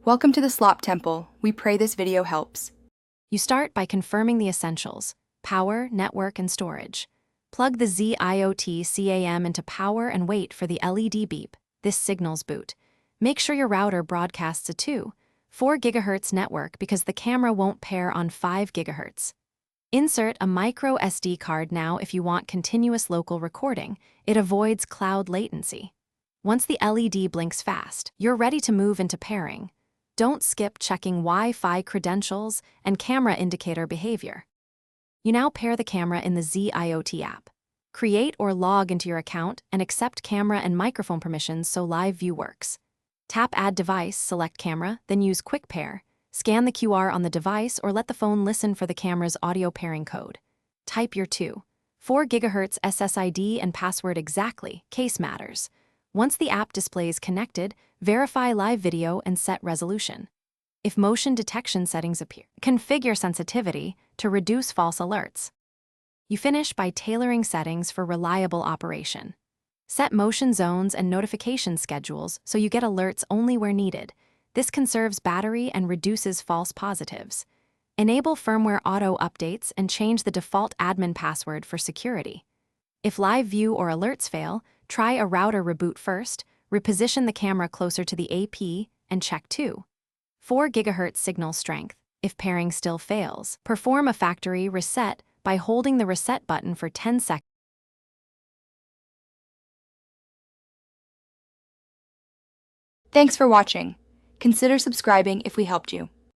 Welcome to the Slop Temple. We pray this video helps. You start by confirming the essentials: power, network, and storage. Plug the Z-iot Cam into power and wait for the LED beep. This signals boot. Make sure your router broadcasts a 4 GHz network because the camera won't pair on 5 GHz. Insert a micro SD card now if you want continuous local recording. It avoids cloud latency. Once the LED blinks fast, you're ready to move into pairing. Don't skip checking Wi-Fi credentials and camera indicator behavior. You now pair the camera in the Z-iot app. Create or log into your account and accept camera and microphone permissions so live view works. Tap Add Device, select Camera, then use Quick Pair. Scan the QR on the device or let the phone listen for the camera's audio pairing code. Type your 4 GHz SSID and password exactly, case matters. Once the app displays connected, verify live video and set resolution. If motion detection settings appear, configure sensitivity to reduce false alerts. You finish by tailoring settings for reliable operation. Set motion zones and notification schedules so you get alerts only where needed. This conserves battery and reduces false positives. Enable firmware auto updates and change the default admin password for security. If live view or alerts fail, try a router reboot first, reposition the camera closer to the AP, and check 4 GHz signal strength. If pairing still fails, perform a factory reset by holding the reset button for 10 seconds. Thanks for watching. Consider subscribing if we helped you.